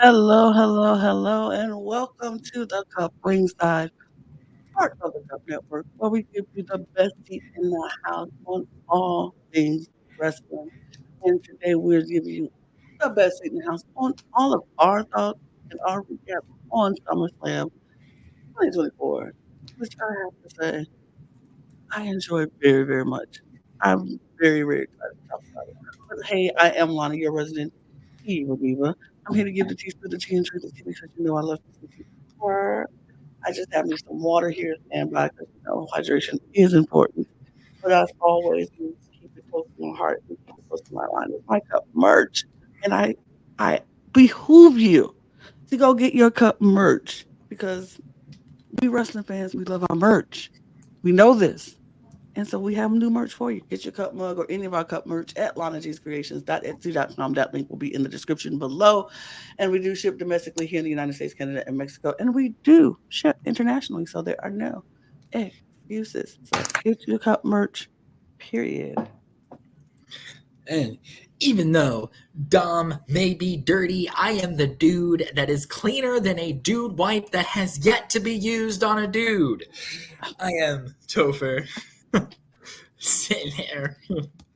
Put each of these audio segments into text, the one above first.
Hello, hello, hello, and welcome to the CUP Ringside, part of the CUP Network, where we give you the best seat in the house on all things wrestling. And today we're giving you the best seat in the house on all of our thoughts and our recap on SummerSlam 2024, which I have to say I enjoyed very, very much. I'm very, very excited to talk about it. But hey, I am Lana, your resident tea diva. I'm here to give the tea, spill the tea, and drink the tea because you know I love to tea. Or I just have me some water here standby because hydration is important. But as always, we keep it close to my heart and keep it close to my line with my cup merch. And I behoove you to go get your cup merch because we wrestling fans, we love our merch. We know this. And so we have new merch for you. Get your cup mug or any of our cup merch at lanagcreations.etsy.com. That link will be in the description below. And we do ship domestically here in the United States, Canada, and Mexico. And we do ship internationally. So there are no excuses. So get your cup merch, period. And even though Dom may be dirty, I am the dude that is cleaner than a dude wipe that has yet to be used on a dude. I am Topher. Sitting there.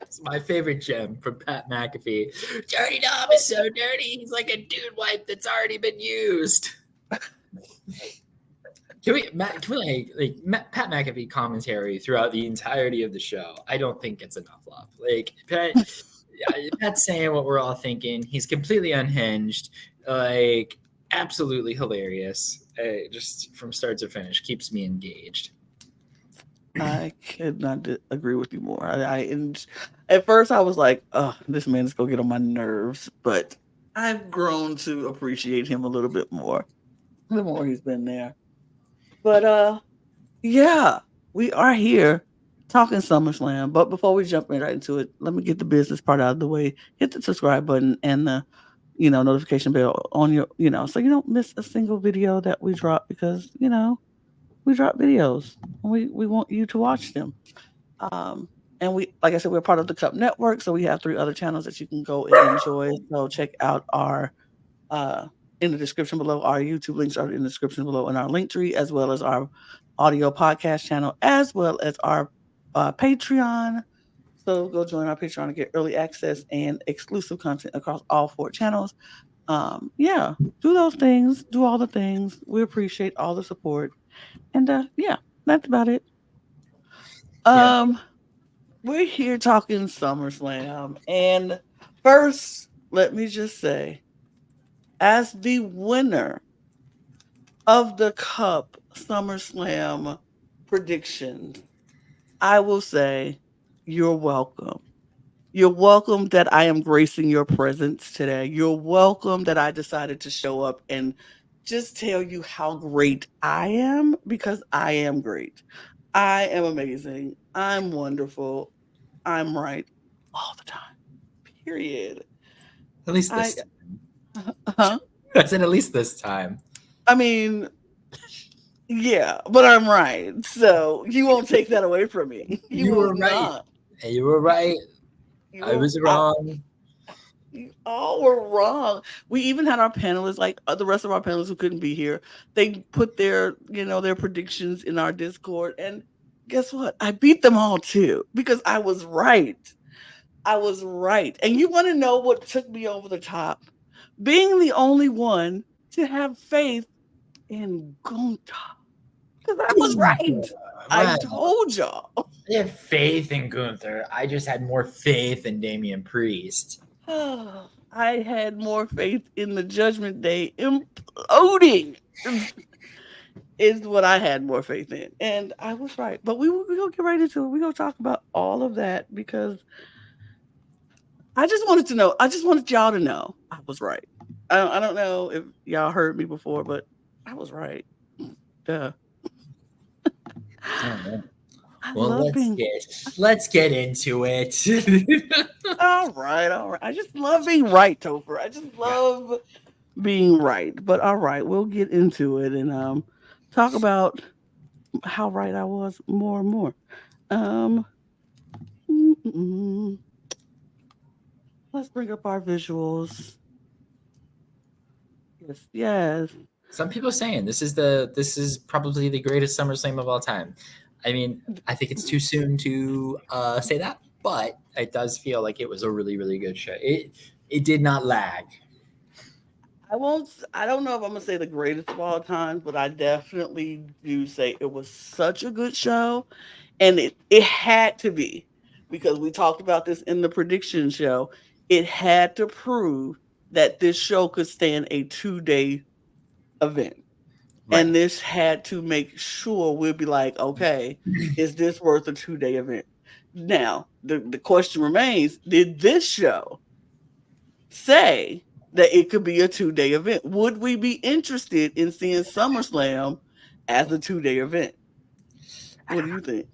It's my favorite gem from Pat McAfee. Dirty Dom is so dirty, he's like a dude wipe that's already been used. Pat McAfee commentary throughout the entirety of the show? I don't think it's enough love. Pat's saying what we're all thinking. He's completely unhinged, absolutely hilarious. Just from start to finish, keeps me engaged. I could not agree with you more. And at first I was like, "Oh, this man is gonna get on my nerves," but I've grown to appreciate him a little bit more the more he's been there. But yeah, we are here talking SummerSlam. But before we jump right into it, let me get the business part out of the way. Hit the subscribe button and the notification bell on your so you don't miss a single video that we drop because we drop videos. We want you to watch them. Um, and we, like I said, we're part of the Cup Network, so we have 3 other channels that you can go and enjoy. So check out our in the description below. Our YouTube links are in the description below, and our link tree, as well as our audio podcast channel, as well as our Patreon. So go join our Patreon to get early access and exclusive content across all 4 channels. Yeah, do those things, do all the things. We appreciate all the support, and yeah, that's about it. Yeah. Um, we're here talking SummerSlam. And first, let me just say, as the winner of the Cup SummerSlam predictions, I will say you're welcome. You're welcome that I am gracing your presence today. You're welcome that I decided to show up and just tell you how great I am because I am great. I am amazing. I'm wonderful. I'm right all the time. Period. At least I this huh? I said at least this time. I mean, yeah, but I'm right. So you won't take that away from me. You You will were right. not. You were right. You I will. was wrong. You all were wrong. We even had our panelists, like the rest of our panelists who couldn't be here. They put their predictions in our Discord, and guess what? I beat them all too because I was right. I was right. And you want to know what took me over the top? Being the only one to have faith in Gunther. Because I was right. I Right. told y'all. I had faith in Gunther. I just had more faith in Damian Priest. I had more faith in the Judgment Day imploding. Is what I had more faith in. And I was right. But we going to get right into it. We're going to talk about all of that because I just wanted to know. I just wanted y'all to know I was right. I don't know if y'all heard me before, but I was right. Duh. All right. I Well, love being let's get into it. all right, all right. I just love being right, Topher. I just love being right. But all right, we'll get into it and talk about how right I was more and more. Um, mm, mm, mm. Let's bring up our visuals. Yes, yes. Some people are saying this is probably the greatest SummerSlam of all time. I mean, I think it's too soon to say that, but it does feel like it was a really really good show. It did not lag. I don't know if I'm gonna say the greatest of all time, but I definitely do say it was such a good show, and it had to be because we talked about this in the prediction show. It had to prove that this show could stand a 2 day event. Right. And this had to make sure we'll be like, okay, is this worth a 2 day event? Now, the question remains, did this show say that it could be a 2 day event? Would we be interested in seeing SummerSlam as a 2 day event? What do you think?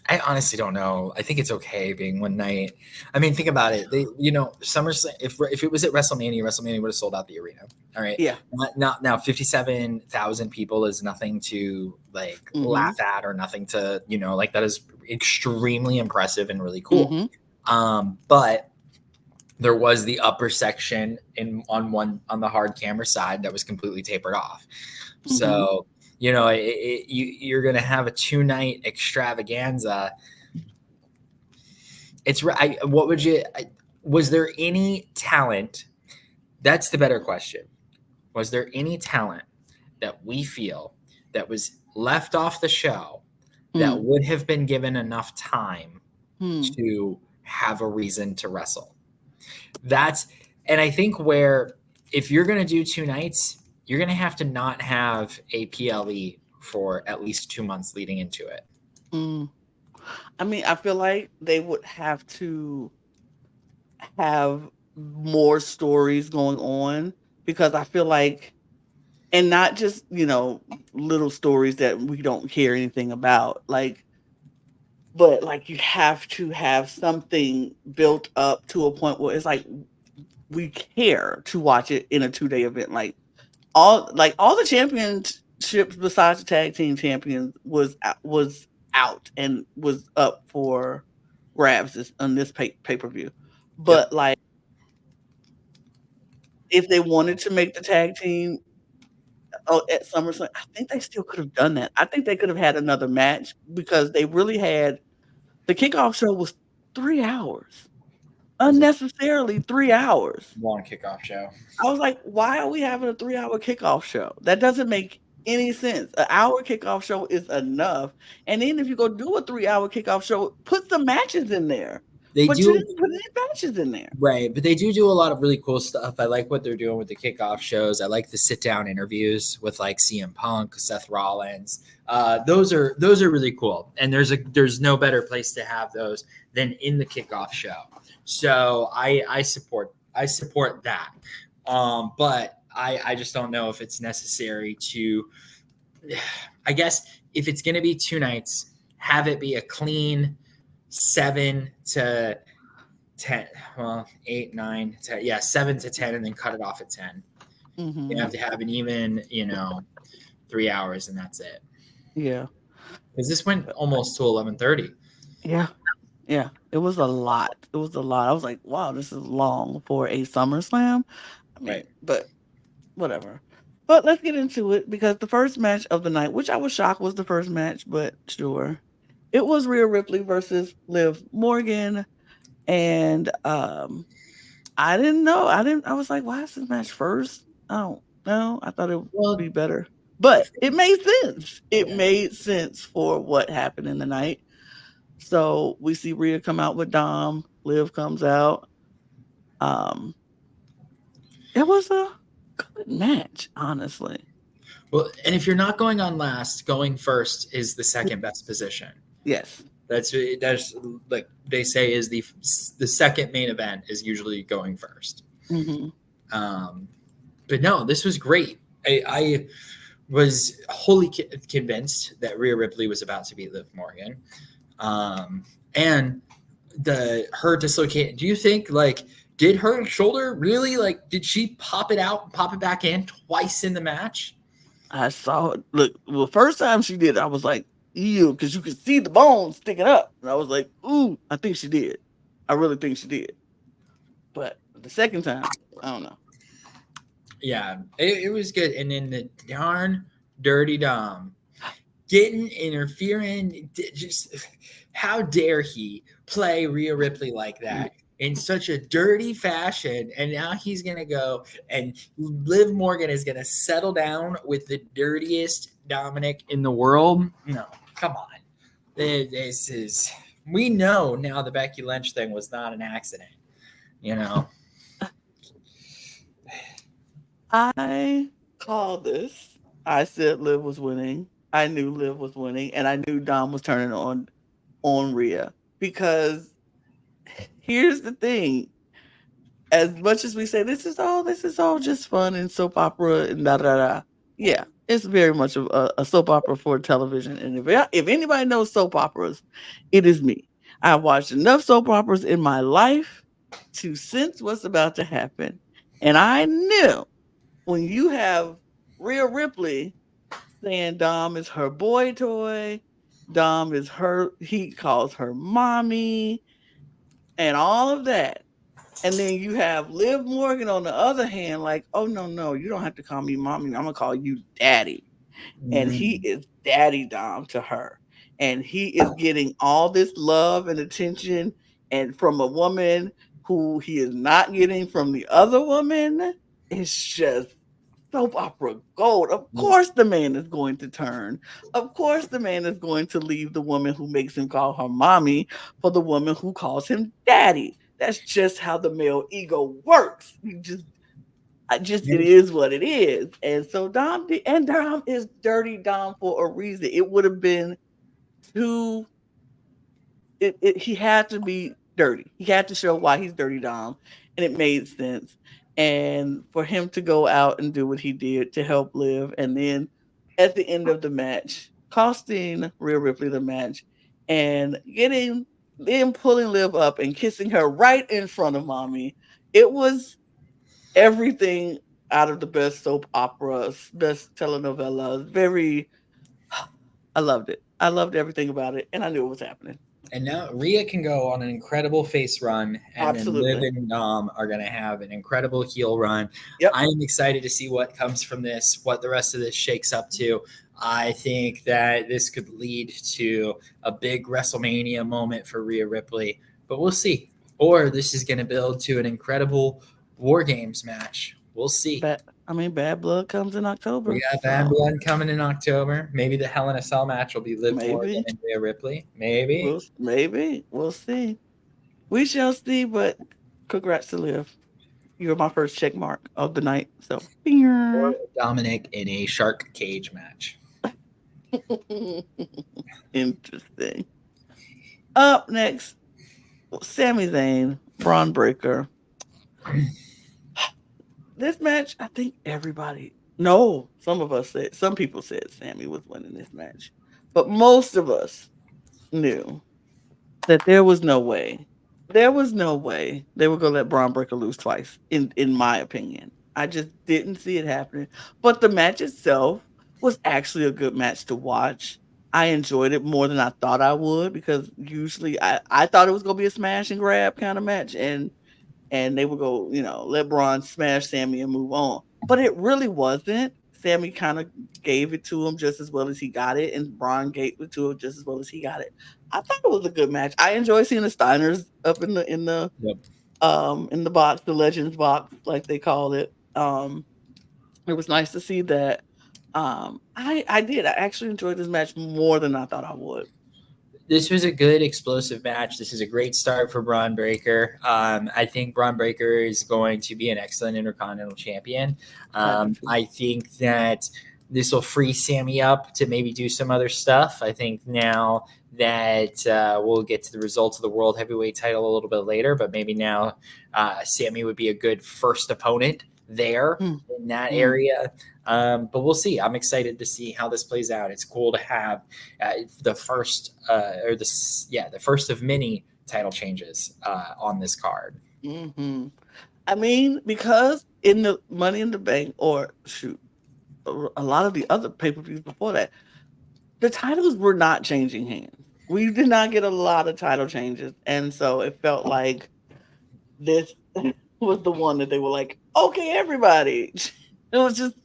I honestly don't know. I think it's okay being one night. I mean, think about it. They, SummerSlam. If it was at WrestleMania, WrestleMania would have sold out the arena. All right. Yeah. Not now. 57,000 people is nothing to like Mm-hmm. laugh at or nothing to like that is extremely impressive and really cool. Mm-hmm. But there was the upper section on the hard camera side that was completely tapered off. Mm-hmm. So you're gonna have a 2 night extravaganza. What would you? Was there any talent? That's the better question. Was there any talent that we feel that was left off the show that Mm. would have been given enough time Mm. to have a reason to wrestle? That's and I think where if you're going to do 2 nights, you're going to have to not have a PLE for at least 2 months leading into it. Mm. I mean, I feel like they would have to have more stories going on because I feel like, and not just, little stories that we don't care anything about, like, but like you have to have something built up to a point where it's like we care to watch it in a 2 day event. Like all the championships besides the tag team champions was out and was up for grabs on this per view. Yep. But like if they wanted to make the tag team at SummerSlam, I think they still could have done that. I think they could have had another match because they really had the kickoff show was 3 hours, It was a unnecessarily 3 hours. long kickoff show. I was like, why are we having a 3 hour kickoff show? That doesn't make any sense. An hour kickoff show is enough. And then if you go do a 3 hour kickoff show, put some matches in there. They But you do didn't put any matches in there. right, but they do a lot of really cool stuff. I like what they're doing with the kickoff shows. I like the sit down interviews with like CM Punk, Seth Rollins. Those are really cool, and there's no better place to have those than in the kickoff show. So I support that. But I just don't know if it's necessary to. I guess if it's going to be 2 nights, have it be a clean 7 to 10, well, 8, 9, 10, yeah, 7 to 10, and then cut it off at 10. You Hmm. have to have an even 3 hours, and that's it. Yeah. Because this went almost to 11:30. Yeah. Yeah. It was a lot. It was a lot. I was like, wow, this is long for a SummerSlam. I mean, Right. but whatever. But let's get into it because the first match of the night, which I was shocked was the first match, but sure. It was Rhea Ripley versus Liv Morgan. And I didn't know. I was like, why is this match first? I don't know. I thought it would Well, be better. But it made sense. It yeah. made sense for what happened in the night. So we see Rhea come out with Dom. Liv comes out. Um, it was a good match, honestly. Well, and if you're not going on last, going first is the second best position. Yes. That's like they say is the second main event is usually going first. Hmm. Um, but no, this was great. I was wholly convinced that Rhea Ripley was about to beat Liv Morgan, and her dislocate. Do you think like did her shoulder really like did she pop it out and pop it back in twice in the match? I saw it. Look, well, first time she did, I was like, ew, because you could see the bones sticking up. And I was like, ooh, I think she did. I really think she did. But the second time, I don't know. Yeah, it was good. And then the darn Dirty Dom getting interfering. Just how dare he play Rhea Ripley like that in such a dirty fashion? And now he's gonna go and Liv Morgan is gonna settle down with the dirtiest Dominic in the world. No, come on. This is we know now the Becky Lynch thing was not an accident. You know. I called this. I said Liv was winning. I knew Liv was winning, and I knew Dom was turning on Rhea because here's the thing: as much as we say this is all just fun and soap opera and da da da, yeah, it's very much a soap opera for television. And if anybody knows soap operas, it is me. I've watched enough soap operas in my life to sense what's about to happen, and I knew when you have Rhea Ripley saying Dom is her boy toy, Dom is her, he calls her mommy, and all of that. And then you have Liv Morgan on the other hand, like, oh no, no, you don't have to call me mommy. I'm gonna call you daddy. And he Mm, is daddy Dom to her. And he is getting all this love and attention and from a woman who he is not getting from the other woman. It's just soap opera gold. Of course, the man is going to turn. Of course, the man is going to leave the woman who makes him call her mommy for the woman who calls him daddy. That's just how the male ego works. It is what it is. And so Dom is dirty Dom for a reason. It would have been too he had to be dirty. He had to show why he's dirty Dom, and it made sense. And for him to go out and do what he did to help Liv, and then at the end of the match, costing Rhea Ripley the match, and getting then pulling Liv up and kissing her right in front of mommy. It was everything out of the best soap operas, best telenovelas. Very, I loved it. I loved everything about it, and I knew it was happening. And now Rhea can go on an incredible face run, and then Liv Absolutely. and Dom are going to have an incredible heel run. Yep. I am excited to see what comes from this, what the rest of this shakes up to. I think that this could lead to a big WrestleMania moment for Rhea Ripley, but we'll see. Or this is going to build to an incredible War Games match. We'll see. Bad Blood comes in We October, got Bad so Blood coming in October. Maybe the Hell in a Cell match will be Liv Morgan maybe and Rhea Ripley. Maybe. we'll see. We shall see. But congrats to Liv. You're my first check mark of the night. So Or Dominic in a shark cage match. interesting. Up next, Sami Zayn, Braun Breaker. This match, I think everybody. No, some people said Sammy was winning this match, but most of us knew that there was no way. There was no way they were gonna let Braun Breaker lose twice, in my opinion. I just didn't see it happening. But the match itself was actually a good match to watch. I enjoyed it more than I thought I would because usually I thought it was gonna be a smash and grab kind of match, and they would go, let Braun smash Sammy and move on. But it really wasn't. Sammy kind of gave it to him just as well as he got it, and Braun gave it to him just as well as he got it. I thought it was a good match. I enjoy seeing the Steiners up Yep. in the box, the Legends box, like they call it. It was nice to see that. I did. I actually enjoyed this match more than I thought I would. This was a good explosive match. This is a great start for Braun Breaker. I think Braun Breaker is going to be an excellent Intercontinental Champion. I do too. I think that this will free Sammy up to maybe do some other stuff. I think now that we'll get to the results of the World Heavyweight title a little bit later, but maybe now Sammy would be a good first opponent there Mm, in that mm. area. But we'll see. I'm excited to see how this plays out. It's cool to have the first the first of many title changes on this card. Hmm. I mean, because in the Money in the Bank, or shoot, a lot of the other pay per views before that, the titles were not changing hands. We did not get a lot of title changes, and so it felt like this was the one that they were like, "Okay, everybody." It was just,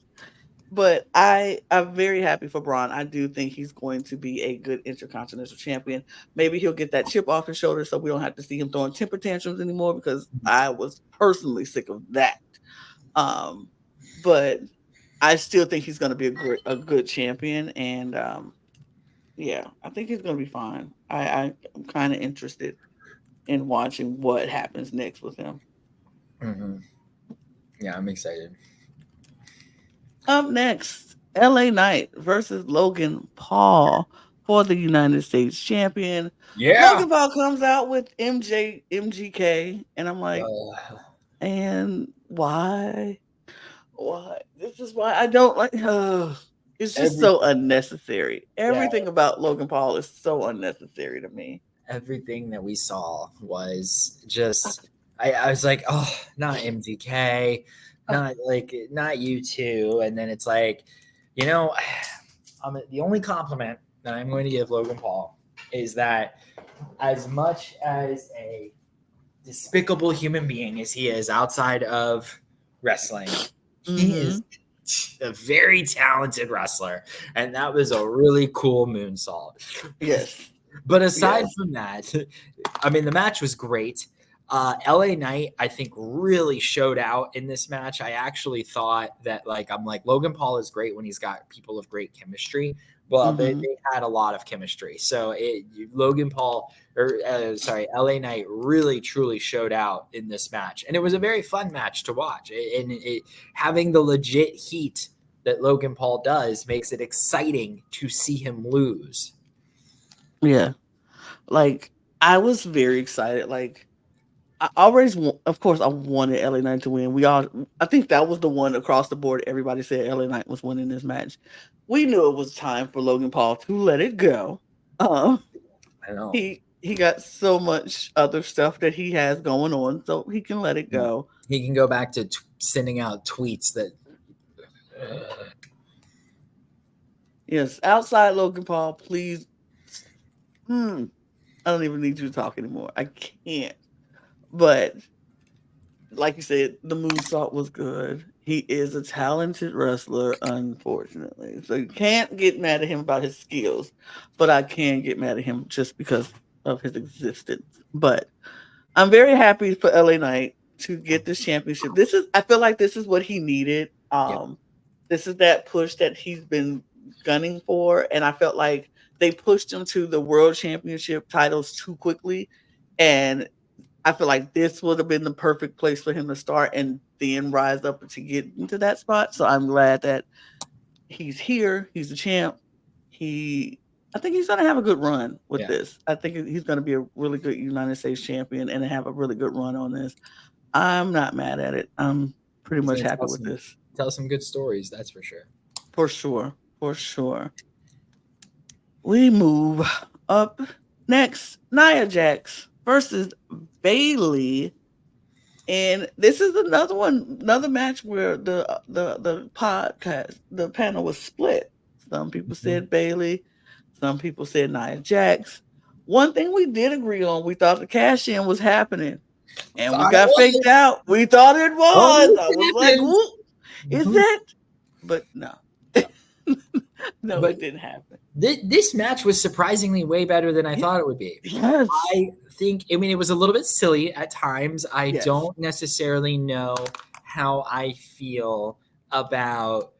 but I'm very happy for Braun. I do think he's going to be a good intercontinental champion. Maybe he'll get that chip off his shoulder, so we don't have to see him throwing temper tantrums anymore. Because I was personally sick of that. Um, but I still think he's going to be a good champion, and yeah, I think he's going to be fine. I'm kind of interested in watching what happens next with him. Mm-hmm. Yeah, I'm excited. Up next, LA Knight versus Logan Paul for the United States champion. Yeah. Logan Paul comes out with MGK, and I'm like, Uh, and why? Why? This is why I don't like. It's just every so unnecessary. yeah, Everything about Logan Paul is so unnecessary to me. everything that we saw was just. I was like, oh, not MGK, not you two, and then it's like, you know, the only compliment that I'm going to give Logan Paul is that as much as a despicable human being as he is outside of wrestling, he Mm-hmm. is a very talented wrestler, and that was a really cool moonsault. Yes. But aside Yes. from that, I mean, the match was great. LA Knight, I think, really showed out in this match. I actually thought that, I'm like, Logan Paul is great when he's got people of great chemistry. Well, Mm-hmm. they had a lot of chemistry. So Logan Paul, or sorry, LA Knight really, truly showed out in this match. And it was a very fun match to watch. Having the legit heat that Logan Paul does makes it exciting to see him lose. Yeah. Like I was very excited. Like I always, of course, I wanted LA Knight to win. I think that was the one across the board. Everybody said LA Knight was winning this match. We knew it was time for Logan Paul to let it go. Um, I know. he got so much other stuff that he has going on, so he can let it go. He can go back to sending out tweets that Yes, outside Logan Paul, please. I don't even need you to talk anymore. I can't. But like you said, the moonsault was good. He is a talented wrestler, unfortunately. So you can't get mad at him about his skills, but I can get mad at him just because of his existence. But I'm very happy for LA Knight to get this championship. I feel like this is what he needed. yeah, This is that push that he's been gunning for. And I felt like they pushed him to the world championship titles too quickly. And I feel like this would have been the perfect place for him to start and then rise up to get into that spot. So I'm glad that he's here. He's the champ. He, I think he's going to have a good run with yeah. this. I think he's going to be a really good United States champion and have a really good run on this. I'm not mad at it. I'm pretty He's much gonna happy with this tell some good stories. That's for sure. for sure. For sure. We move up next. Nia Jax versus Bailey. And this is another match where the podcast, the panel was split. Some people Mhm. said Bailey, some people said Nia Jax. One thing we did agree on, we thought the cash in was happening, and we Thought it got faked was. out. We thought it Oh, was. I was it like, happens. "Ooh, is Mhm. it?" But no, No. no, But it didn't happen. this match was surprisingly way better than I Yeah, thought it would be. yes, I think, I mean, it was a little bit silly at times. I yes, don't necessarily know how I feel about.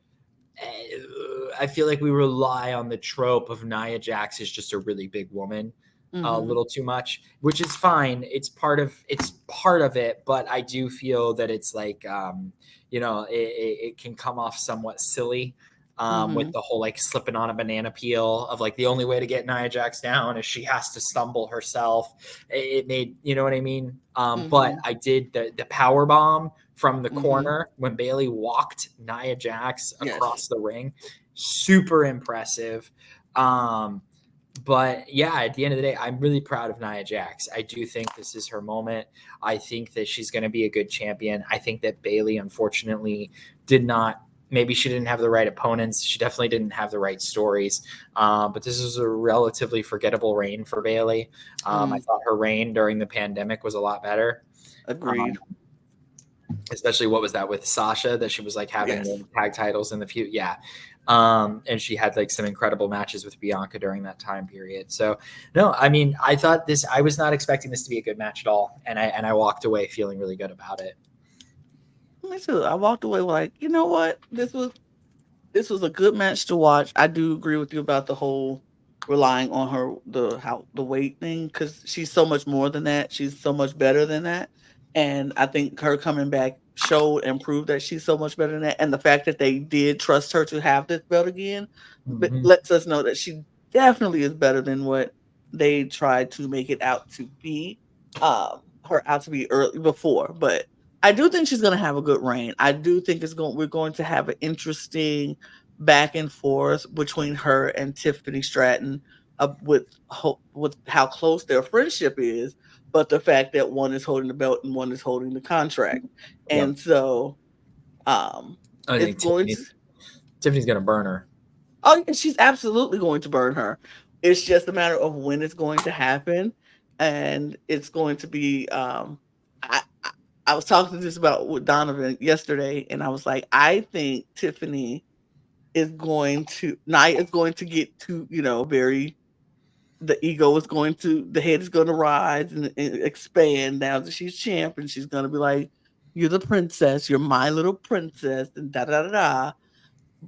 I feel like we rely on the trope of Nia Jax as just a really big woman a hmm little too much, which is fine. It's part of it, but I do feel that it's it can come off somewhat silly. With hmm the whole slipping on a banana peel of the only way to get Nia Jax down is she has to stumble herself. It made, you know what I mean. But hmm I did the power bomb from the hmm corner when Bailey walked Nia Jax yes, across the ring. Super impressive. Um, but yeah, at the end of the day, I'm really proud of Nia Jax. I do think this is her moment. I think that she's going to be a good champion. I think that Bailey, unfortunately, did not. Maybe she didn't have the right opponents. She definitely didn't have the right stories. But this was a relatively forgettable reign for Bailey. I mm, thought her reign during the pandemic was a lot better. Um, agreed. especially what was that with Sasha that she was like having Yes. the tag titles in the feud. Yeah. And she had like some incredible matches with Bianca during that time period. So no, I mean, I was not expecting this to be a good match at all. And I walked away feeling really good about it. Me too. I walked away like, you know what? This was a good match to watch. I do agree with you about the whole relying on her the weight thing because she's so much more than that. She's so much better than that, and I think her coming back showed and proved that she's so much better than that. And the fact that they did trust her to have this belt again, but Mm-hmm. lets us know that she definitely is better than what they tried to make it out to be. Her out to be early before, but I do think she's going to have a good reign. I do think we're going to have an interesting back and forth between her and Tiffany Stratton with how close their friendship is, but the fact that one is holding the belt and one is holding the contract, Yep. and so um, I it's think going to. Tiffany's gonna burn her. Oh, yeah, she's absolutely going to burn her. It's just a matter of when it's going to happen, and it's going to be. I was talking to this about with Donovan yesterday, and I was like, I think Tiffany is going to Nia is going to get to very the ego is going to the head is going to rise and expand now that she's champ, and she's going to be like, "You're the princess, you're my little princess," and da da da da.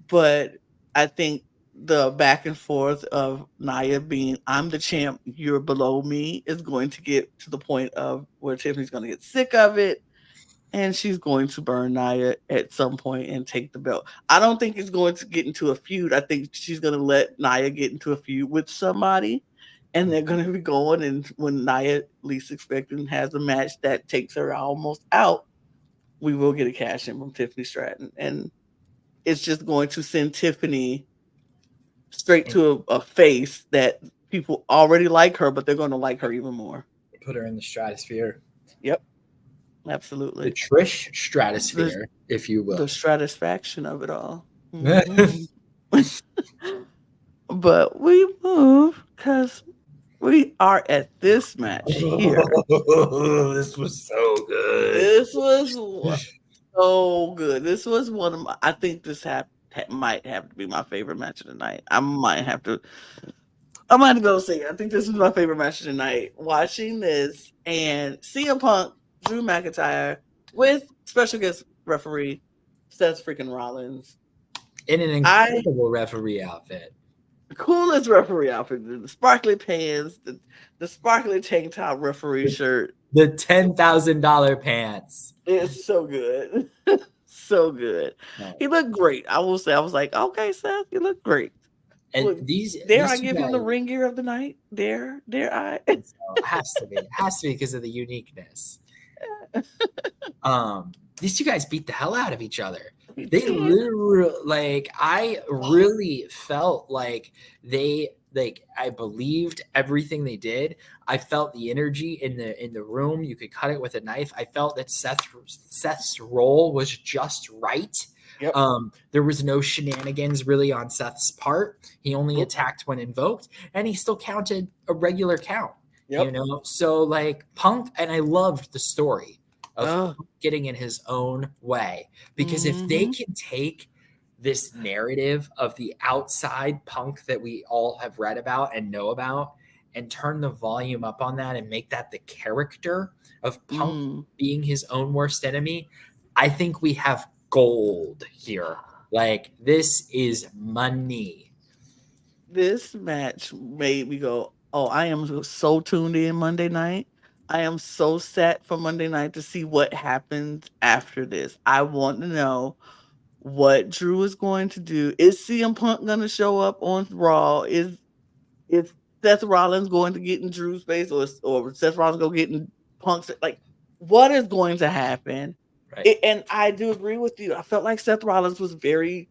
But I think the back and forth of Nia being I'm the champ, you're below me is going to get to the point of where Tiffany's going to get sick of it and she's going to burn Nia at some point and take the belt. I don't think it's going to get into a feud. I think she's going to let Nia get into a feud with somebody and they're going to be going and when Nia least expecting has a match that takes her almost out, we will get a cash in from Tiffany Stratton and it's just going to send Tiffany straight And to a face that people already like her, but they're going to like her even more. put her in the stratosphere. Yep, The absolutely. Trish The stratosphere, if you the will. stratisfaction of it all. Mhm. But we move because we are at this match here. This was so good. This was so good. This was one of my. I think this might have to be my favorite match of the night. I might have to. I might have to go see it. I think this is my favorite match of the night. Watching this and CM Punk, Drew McIntyre with special guest referee Seth freaking Rollins. In an I incredible referee outfit. coolest referee outfit, the sparkly pants, the sparkly tank top referee shirt. The $10,000 pants. It's so good. So good. No. He looked great. I will say, I was like, okay, Seth, you look great. And Look, dare I these two give him the guys, ring gear of the night? Dare I? so, has to be because of the uniqueness. These two guys beat the hell out of each other. We They did. literally like I really felt like they like I believed everything they did. I felt the energy in the room. You could cut it with a knife. I felt that Seth's role was just right. Yep. There was no shenanigans really on Seth's part. He only Nope. attacked when invoked, and he still counted a regular count. You Yep. know, so like Punk, and I loved the story of Oh. getting in his own way. Because if they Mm-hmm. can take this narrative of the outside Punk that we all have read about and know about and turn the volume up on that and make that the character of Punk Mm. being his own worst enemy, I think we have gold here. Like, this is money. This match made me go, oh, I am so tuned in Monday night. I am so set for Monday night to see what happens after this. I want to know what Drew is going to do. Is CM Punk going to show up on Raw? Is Seth Rollins going to get in Drew's face, or Seth Rollins going to get in Punk's? Like, what is going to happen? Right. And I do agree with you. I felt like Seth Rollins was very,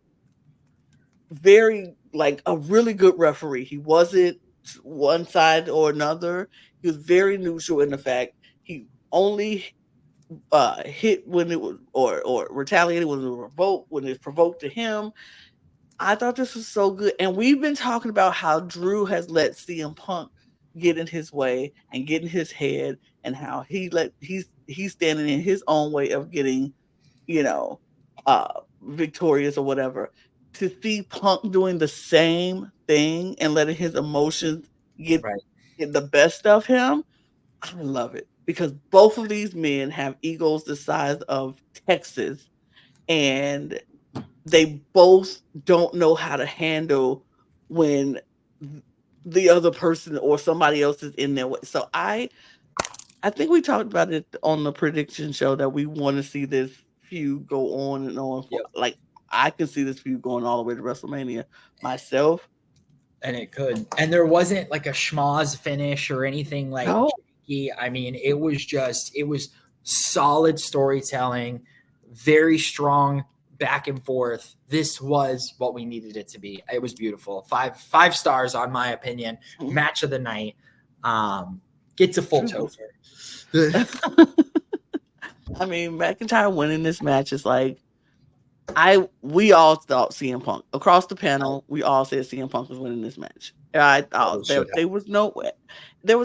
very like a really good referee. He wasn't one side or another. He was very neutral in the fact he only hit when it was or retaliated when it was revoked when it's provoked to him. I thought this was so good, and we've been talking about how Drew has let CM Punk get in his way and get in his head, and how he's standing in his own way of getting you know, victorious or whatever. To see Punk doing the same thing and letting his emotions get, Right. get the best of him, I love it because both of these men have egos the size of Texas, and they both don't know how to handle when the other person or somebody else is in their way. So I think we talked about it on the prediction show that we want to see this feud go on and on for Yep. like I can see this feud going all the way to WrestleMania myself. And it could. And there wasn't like a schmoz finish or anything like No, janky. I mean, it was solid storytelling, very strong back and forth. This was what we needed it to be. It was beautiful. Five stars on my opinion. Match of the night. Gets a full true. Topher. I mean, McIntyre winning this match is like we all thought CM Punk across the panel. We all said CM Punk was winning this match. I Probably thought should have. there was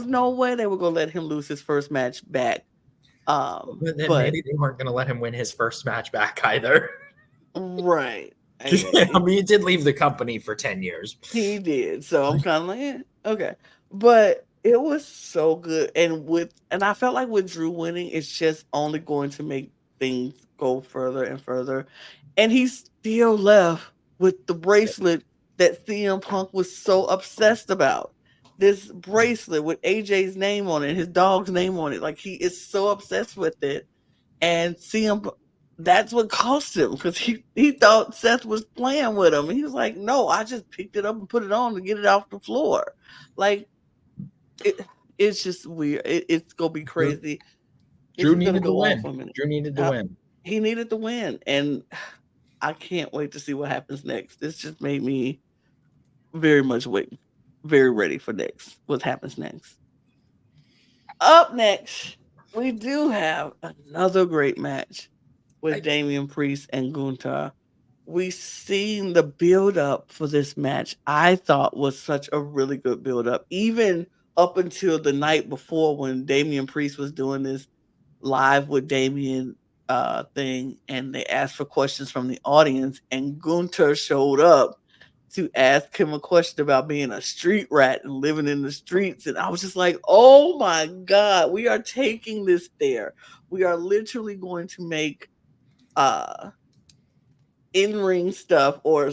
no way they were gonna let him lose his first match back. But then But maybe they weren't going to let him win his first match back either. right, I mean, he did leave the company for 10 years. he did. So I'm kind of like, okay. But it was so good. And I felt like with Drew winning, it's just only going to make things go further and further. And he still left with the bracelet that CM Punk was so obsessed about. This bracelet with AJ's name on it, his dog's name on it. Like he is so obsessed with it. And CM, that's what cost him because he thought Seth was playing with him. And he was like, no, I just picked it up and put it on to get it off the floor. Like it, it's just weird. It's gonna be crazy. It's Drew gonna needed the go on win. for a minute. Drew needed the win. He needed the win, and I can't wait to see what happens next. This just made me very much very ready for next. What happens next? Up next, we do have another great match with Damian Priest and Gunther. We seen the build up for this match. I thought was such a really good build up, even up until the night before when Damian Priest was doing this live with Damian thing, and they asked for questions from the audience, and Gunther showed up to ask him a question about being a street rat and living in the streets. And I was just like, oh my God, we are taking this there. We are literally going to make uh in-ring stuff, or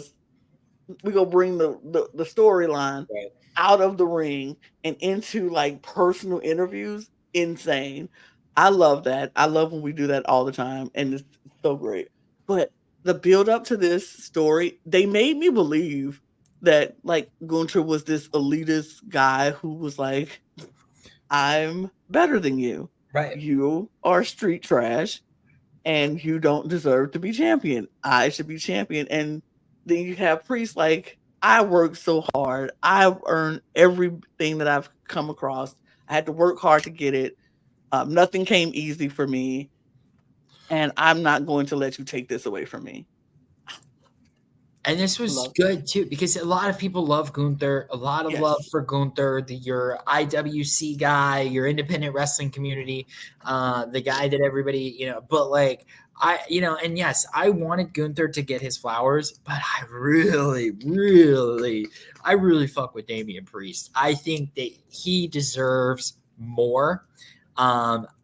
we gonna bring the storyline Right. out of the ring and into like personal interviews. Insane. I love that. I love when we do that all the time, and it's so great. But the build up to this story, they made me believe that like Gunther was this elitist guy who was like, I'm better than you. Right. You are street trash and you don't deserve to be champion. I should be champion. And then you have Priest like, I worked so hard. I've earned everything that I've come across. I had to work hard to get it. Nothing came easy for me. And I'm not going to let you take this away from me. And this was Love good too because a lot of people love Gunther. A lot of love Yes. for Gunther, your IWC guy, your independent wrestling community, the guy that everybody But like and yes, I wanted Gunther to get his flowers, but I really fuck with Damian Priest. I think that he deserves more.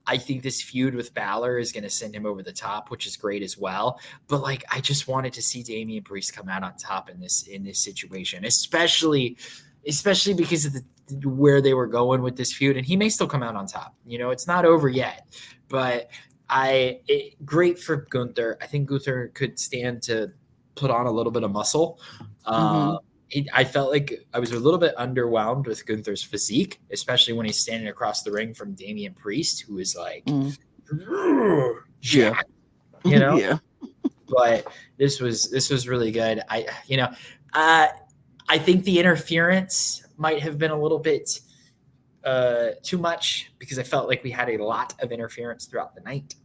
I think this feud with Balor is going to send him over the top, which is great as well. But like, I just wanted to see Damian Priest come out on top in this situation, especially because of where they were going with this feud, and he may still come out on top. It's not over yet, but great for Gunther. I think Gunther could stand to put on a little bit of muscle. Mm-hmm. I felt like I was a little bit underwhelmed with Gunther's physique, especially when he's standing across the ring from Damian Priest, who is like jacked, Yeah. But this was really good. I think the interference might have been a little bit too much because I felt like we had a lot of interference throughout the night.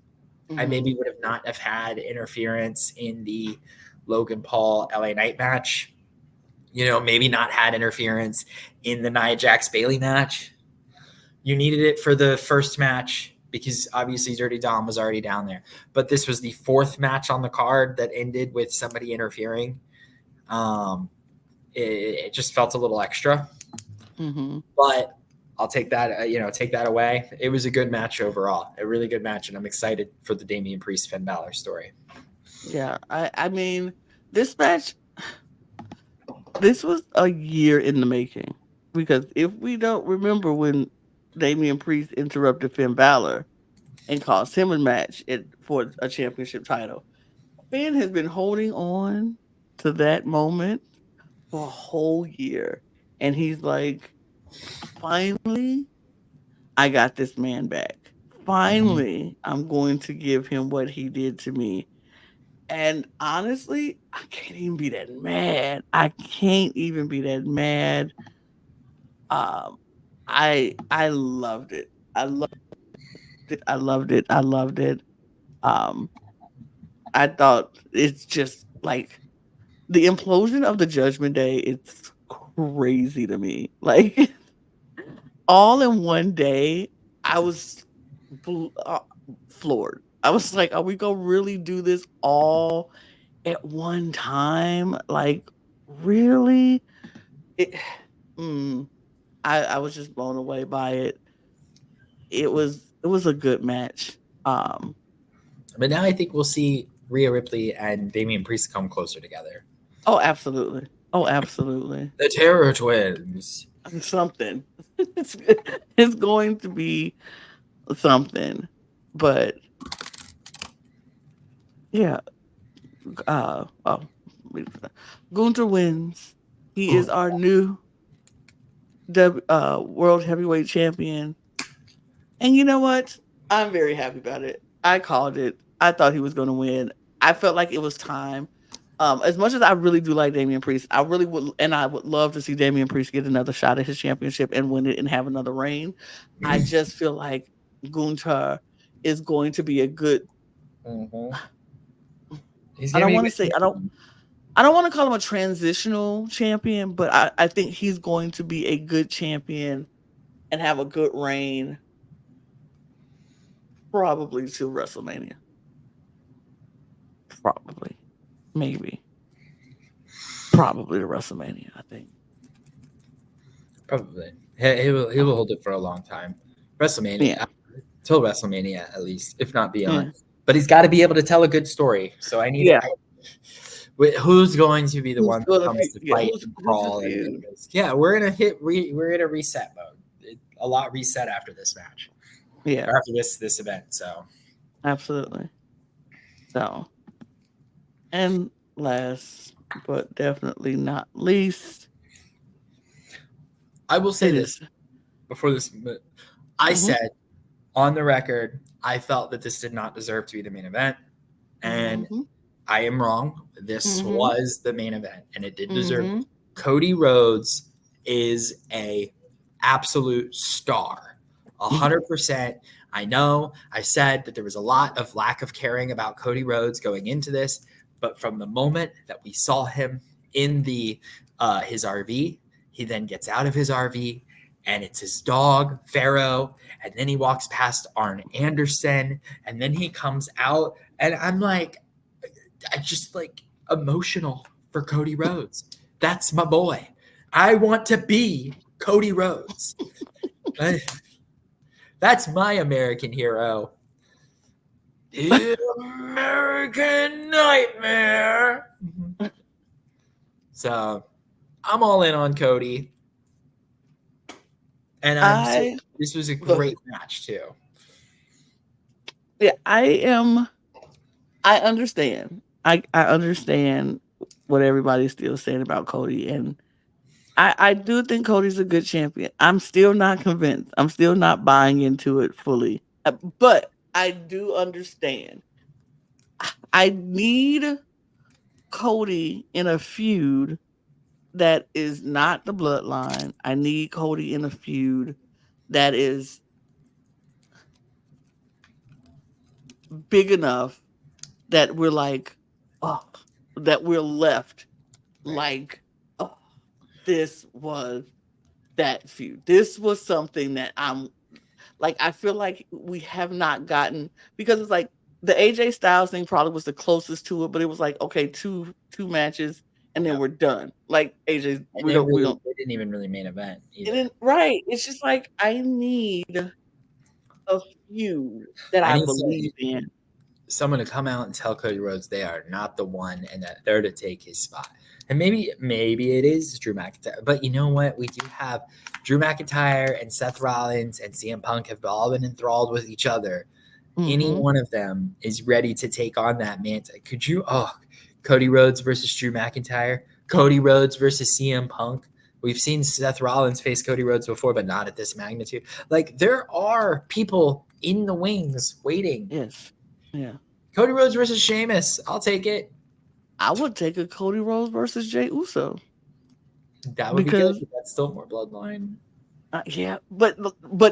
I maybe would have not have had interference in the Logan Paul LA Knight match. Maybe not had interference in the Nia Jax Bailey match. You needed it for the first match. because obviously Dirty Dom was already down there. But this was the fourth match on the card that ended with somebody interfering. Um, it just felt a little extra, Mm-hmm. but I'll take that. Take that away. It was a good match overall, a really good match, and I'm excited for the Damian Priest Finn Balor story. Yeah, I mean, this match, this was a year in the making. Because if we don't remember when Damian Priest interrupted Finn Balor and caused him a match for a championship title, Finn has been holding on to that moment for a whole year. And he's like, finally, I got this man back. Mm-hmm. Finally, I'm going to give him what he did to me. And honestly, I can't even be that mad. I can't even be that mad. Um, I loved it. I loved it. I loved it. I loved it. Um, I thought it's just like the implosion of the Judgment Day. It's crazy to me. Like all in one day, I was fl- uh, floored. I was like, "Are we gonna really do this all at one time? Like, really?" It, mm, I was just blown away by it. It was a good match. Um, But now I think we'll see Rhea Ripley and Damian Priest come closer together. oh, absolutely. Oh, absolutely. The Terror Twins. Something. it's, it's going to be something. But yeah, oh, Gunther wins. He is our new world heavyweight champion. And you know what? I'm very happy about it. I called it. I thought he was going to win. I felt like it was time. As much as I really do like Damian Priest, I really would, and I would love to see Damian Priest get another shot at his championship and win it and have another reign. I just feel like Gunther is going to be a good. Mm-hmm. He's I gonna don't be a want to good say champion. I don't want to call him a transitional champion, but I think he's going to be a good champion and have a good reign probably to WrestleMania. Probably. Maybe. Probably to WrestleMania, I think. Probably. He will hold it for a long time. WrestleMania, Yeah. till WrestleMania at least, if not beyond. Yeah. But he's got to be able to tell a good story. So I need. Yeah. Who's going to be the Who's one that gonna comes fe to yeah, fight who's and who's the crawl and feud? goes, yeah, we're in a we're in a reset mode. A lot reset after this match Yeah, or after this event. So absolutely. So, and last but definitely not least, I will say it this is before this. I mhm, said on the record, I felt that this did not deserve to be the main event, and mhm, I am wrong. This mhm, was the main event, and it did deserve it. mhm, Cody Rhodes is a absolute star, 100%. I know I said that there was a lot of lack of caring about Cody Rhodes going into this, but from the moment that we saw him in the his RV, he then gets out of his RV, and it's his dog Pharaoh, and then he walks past Arn Anderson, and then he comes out, and I'm like, I just like emotional for Cody Rhodes. That's my boy. I want to be Cody Rhodes. That's my American hero. The American Nightmare. So I'm all in on Cody. And I this was a look, great match too. yeah, I understand. I understand what everybody's still saying about Cody, and I do think Cody's a good champion. I'm still not convinced. I'm still not buying into it fully. But I do understand. I need Cody in a feud that is not the bloodline. I need Cody in a feud that is big enough that we're like, oh, that we're left Right. like, oh, this was that feud. This was something that I'm. Like I feel like we have not gotten, because it's like the AJ Styles thing probably was the closest to it, but it was like, okay, two matches and then Yep. we're done. Like AJ, And we don't. they didn't even really main event And either. then right, it's just like I need a few that I I need believe in. someone to come out and tell Cody Rhodes they are not the one and that they're to take his spot. And maybe it is Drew McIntyre. But you know what? We do have Drew McIntyre and Seth Rollins and CM Punk have all been enthralled with each other. Any Mm-hmm. one of them is ready to take on that mantle. Could you Cody Rhodes versus Drew McIntyre? Cody Rhodes versus CM Punk? We've seen Seth Rollins face Cody Rhodes before, but not at this magnitude. Like there are people in the wings waiting. Yes. Yeah. Cody Rhodes versus Sheamus. I'll take it. I would take a Cody Rhodes versus Jey Uso That would be good, because but that's still more bloodline. yeah, but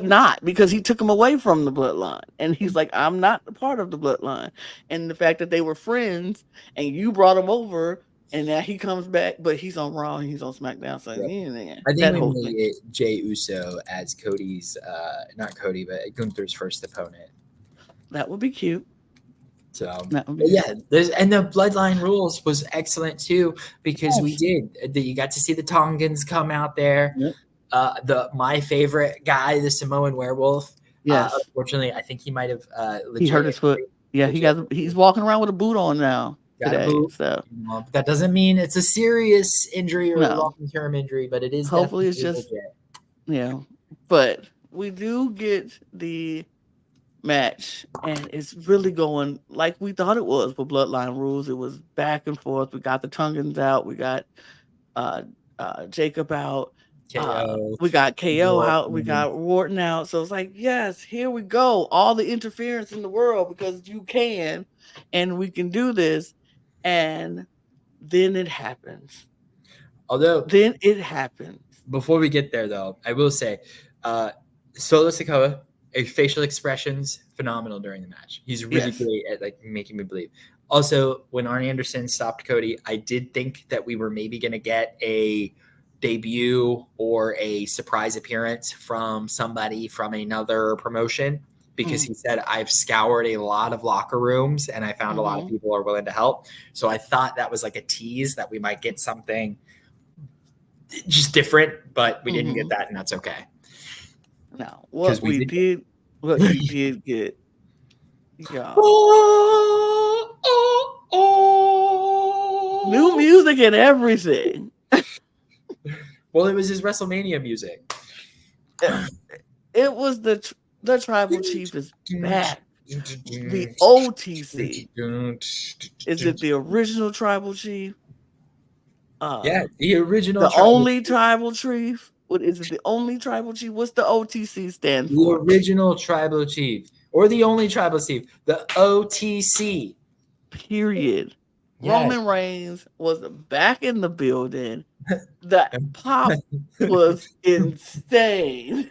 not because he took him away from the bloodline, and he's like, I'm not a part of the bloodline, and the fact that they were friends, and you brought him over, and now he comes back, but he's on Raw and he's on SmackDown, so Yep. yeah, I think that we whole thing. made it Jay Uso as Cody's, not Cody, but Gunther's first opponent. That would be cute. So, That would be but yeah, cute. and the Bloodline Rules was excellent too because we Yes. you got to see the Tongans come out there. Yep. My favorite guy, the Samoan Werewolf. Yes. Unfortunately, I think he might have He hurt his foot. Yeah, he's walking around with a boot on now got a today. boot. So But that doesn't mean it's a serious injury or a no. long-term injury, but it is Hopefully it's definitely just legit. yeah. But we do get the match, and it's really going like we thought it was for Bloodline Rules. It was back and forth. We got the Tungans out. We got uh Jacob out. KO. We got KO out. We Wharton. got Wharton out. So it's like, yes, here we go. All the interference in the world because you can, and we can do this. And then it happens. Although, Then it happens. before we get there, though, I will say, Solo Sikoa, facial expressions phenomenal during the match. He's really Yes. great at like making me believe. Also, when Arn Anderson stopped Cody, I did think that we were maybe going to get a debut or a surprise appearance from somebody from another promotion because he said, I've scoured a lot of locker rooms and I found a lot of people are willing to help. So I thought that was like a tease that we might get something just different, but we didn't get that, and that's okay. Now, Because we did. what we did get, y'all, new music and everything. Well, it was his WrestleMania music. It was the tribal chief is back. The OTC. Is it the original tribal chief? Yeah, the original. The only tribal chief. What is it? The only tribal chief? What's the OTC stand for? The original tribal chief, or the only tribal chief, the OTC. Period. Yes. Roman Reigns was back in the building. The pop was insane.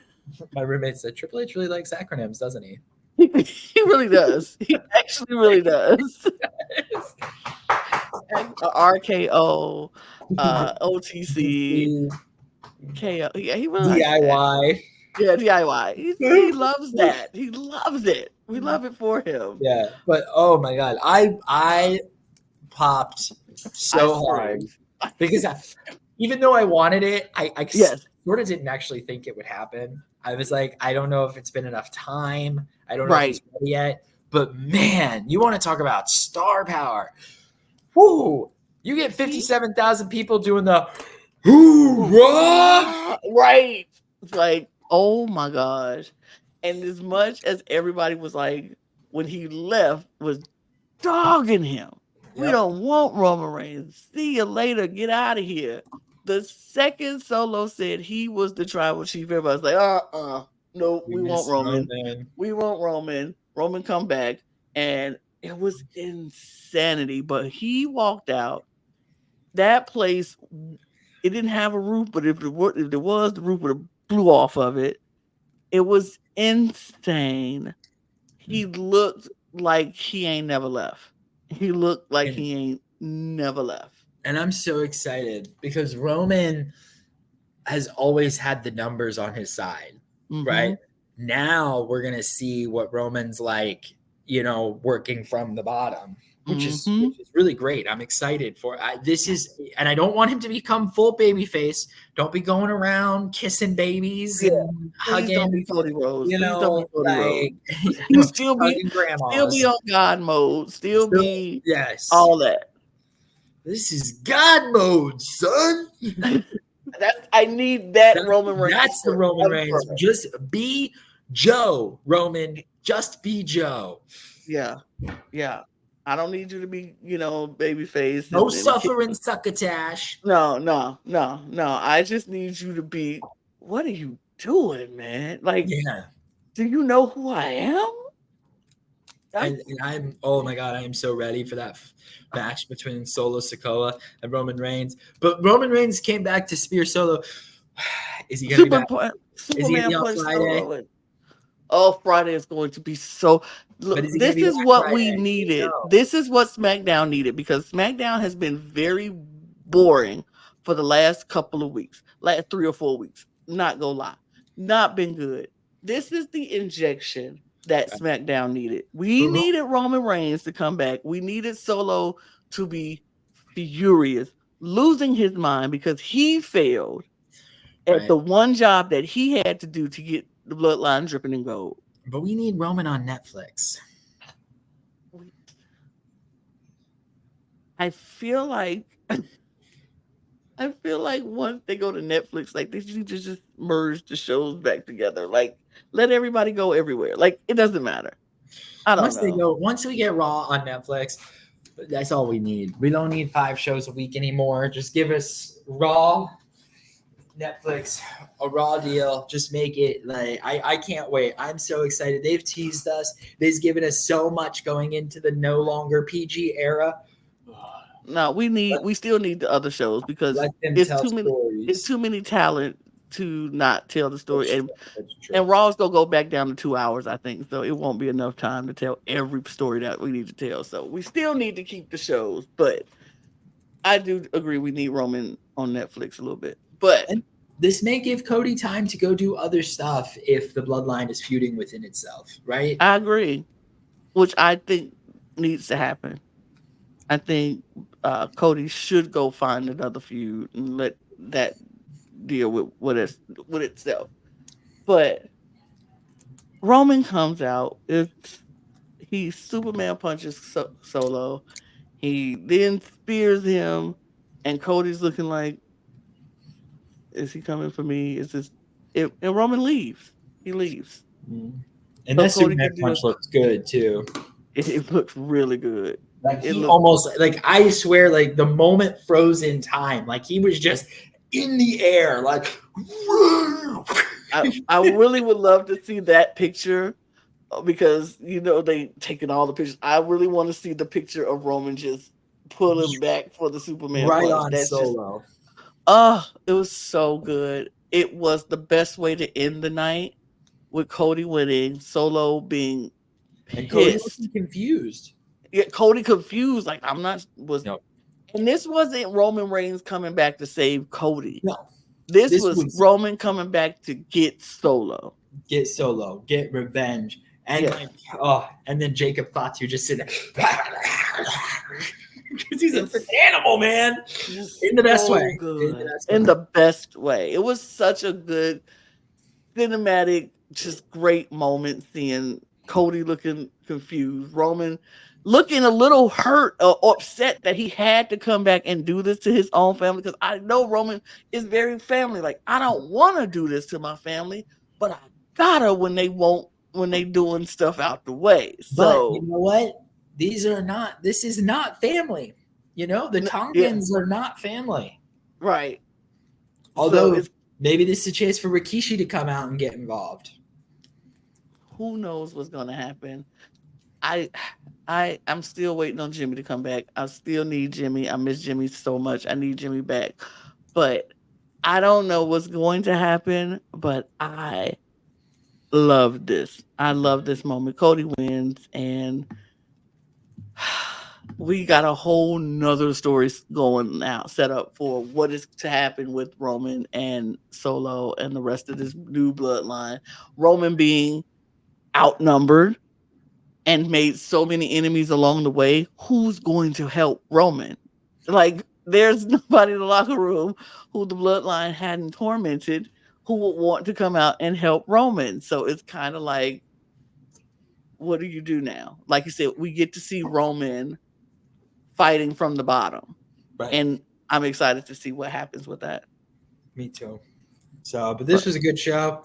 My roommate said Triple H really likes acronyms, doesn't he? He really does. He actually really does. RKO, OTC, KO. Yeah, he really DIY. Yeah, DIY. He loves that. He loves it. We love it for him. Yeah, but oh my god, I popped so hard because even though I wanted it, I sort of didn't actually think it would happen. I was like, I don't know if it's been enough time. I don't know if it's ready yet. But man, you want to talk about star power. Woo! You get 57,000 people doing the hoorah! Right. It's like, oh my gosh. And as much as everybody was like, when he left, was dogging him. Yep. We don't want Roman Reigns. See you later. Get out of here. The second Solo said he was the tribal chief, everybody's like, no, we want Roman. We want Roman. Roman come back. And it was insanity. But he walked out. That place, it didn't have a roof, but if there was, the roof would have blew off of it. It was insane. He looked like he ain't never left. He looked like he ain't never left. And I'm so excited because Roman has always had the numbers on his side, right? now we're gonna see what Roman's like, working from the bottom, Mm-hmm. which is really great. I'm excited for this is, and I don't want him to become full baby face. Don't be going around kissing babies Yeah. and Please don't be hugging, Cody Rhodes. Please don't be Cody Rhodes. like You still be hugging still grandmas. be on God mode. Still Still, be yes, all that. this is God mode, son. I need that That, Roman Reigns that's the Roman Reigns. forever. Just be Joe, Roman. Just be Joe. Yeah. Yeah. I don't need you to be, babyface No and suffering succotash. no. I just need you to be, what are you doing, man? Like, Yeah. do you know who I am? And I'm, oh my God, I am so ready for that match between Solo Sikoa and Roman Reigns. But Roman Reigns came back to spear Solo. Is he going to be back? Is he going to Superman be on punch Friday? Solo. Oh, Friday is going to be so. But Look, is he going to this be is back what we Friday? needed. No. This is what SmackDown needed because SmackDown has been very boring for the last couple of weeks, last 3 or 4 weeks. Not gonna lie, not been good. This is the injection that SmackDown needed. We needed Roman Reigns to come back. We needed Solo to be furious, losing his mind because he failed at Right. the one job that he had to do to get the bloodline dripping in gold. But we need Roman on Netflix. I feel like once they go to Netflix, like they need to just merge the shows back together. Like let everybody go everywhere. Like it doesn't matter. I don't know. Once we get Raw on Netflix, that's all we need. We don't need 5 shows a week anymore. Just give us Raw, Netflix, a Raw deal. Just make it like I can't wait. I'm so excited. They've teased us. They've given us so much going into the no longer PG era. No, we still need the other shows because Let them it's tell too many. It's stories. too many talent to not tell the story. That's And true. That's true. and Raw's gonna go back down to 2 hours, I think. So it won't be enough time to tell every story that we need to tell. So we still need to keep the shows, but I do agree we need Roman on Netflix a little bit. But And this may give Cody time to go do other stuff if the bloodline is feuding within itself, right? I agree, which I think needs to happen. I think Cody should go find another feud and let that deal with itself. But Roman comes out. He Superman punches Solo. He then spears him, and Cody's looking like, "Is he coming for me? Is this?" And Roman leaves. He leaves. Mm. And So that Cody Superman can do punch looks good too. it looks really good. Like It he looked. almost like I swear like the moment froze in time. Like he was just in the air, like I really would love to see that picture because they taking all the pictures. I really want to see the picture of Roman just pulling back for the Superman right punch. on That's just Solo. it was so good. It was the best way to end the night with Cody winning, Solo being And Cody pissed. looking confused. Yeah, Cody confused, like I'm not was No, and this wasn't Roman Reigns coming back to save Cody. no. This This was was Roman coming back to get Solo. get Solo, get revenge. And Yeah. like, oh, and then Jacob Fatu just sitting there. Because he's a freaking animal, man. Just In the best so way. good. In the best way. It was such a good cinematic, just great moment seeing Cody looking confused, Roman looking a little hurt or upset that he had to come back and do this to his own family. Because I know Roman is very family. Like, I don't want to do this to my family, but I gotta when they doing stuff out the way. But you So know what? This is not family. The yeah, Tongans are not family. right. So Although it's maybe this is a chance for Rikishi to come out and get involved. who knows what's gonna happen. I I'm still waiting on Jimmy to come back. I still need Jimmy. I miss Jimmy so much. I need Jimmy back. But I don't know what's going to happen, but I love this. I love this moment. Cody wins and we got a whole nother story going now, set up for what is to happen with Roman and Solo and the rest of this new bloodline. Roman being outnumbered and made so many enemies along the way. Who's going to help Roman? Like, there's nobody in the locker room who the bloodline hadn't tormented who would want to come out and help Roman. So it's kind of like, what do you do now? Like you said, we get to see Roman fighting from the bottom. Right. And I'm excited to see what happens with that. Me too. So, but this was a good show.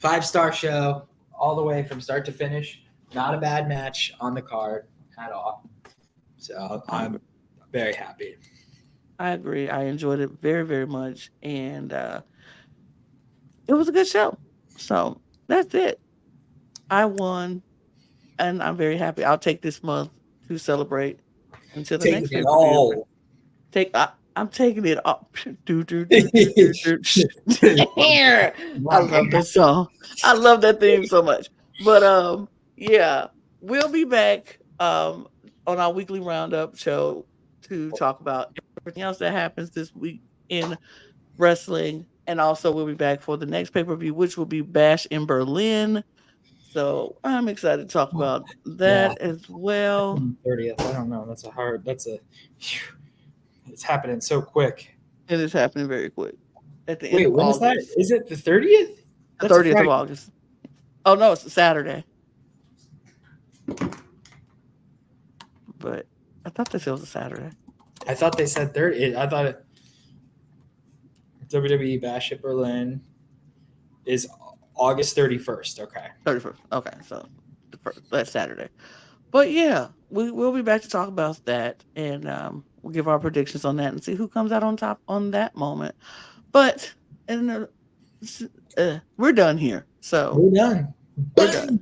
5-star show all the way from start to finish. Not a bad match on the card at all. So I'm very happy. I agree. I enjoyed it very, very much. And it was a good show. So that's it. I won. And I'm very happy. I'll take this month to celebrate until the Taking next it pay-per-view. all. I'm taking it off. I love this song. I love that theme so much. But yeah, we'll be back on our weekly roundup show to talk about everything else that happens this week in wrestling. And also we'll be back for the next pay-per-view, which will be Bash in Berlin. So I'm excited to talk about Yeah. that as well. 30th. I don't know. It's happening so quick. It is happening very quick. At the end Wait, of when is that? August. Is it the 30th? The That's a 30th of Friday. August. Oh no, it's a Saturday. But I thought this was a Saturday. I thought they said 30. I thought WWE Bash at Berlin is August 31st. Okay. 31st. Okay, so that's Saturday. But yeah, we'll be back to talk about that, and we'll give our predictions on that and see who comes out on top on that moment. But we're done here. So We're done. we're done.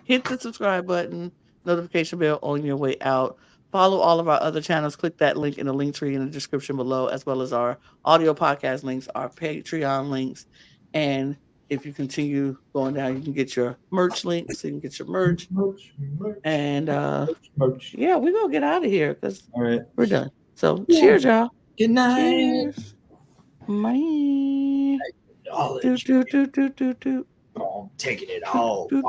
Hit the subscribe button, notification bell on your way out. Follow all of our other channels. Click that link in the link tree in the description below, as well as our audio podcast links, our Patreon links. And if you continue going down, you can get your merch links. So you can get your merch. And yeah, we're going to get out of here because All right. we're done. So cheers, y'all. Good night. Cheers. Bye. Knowledge. Do. Taking it all. Do.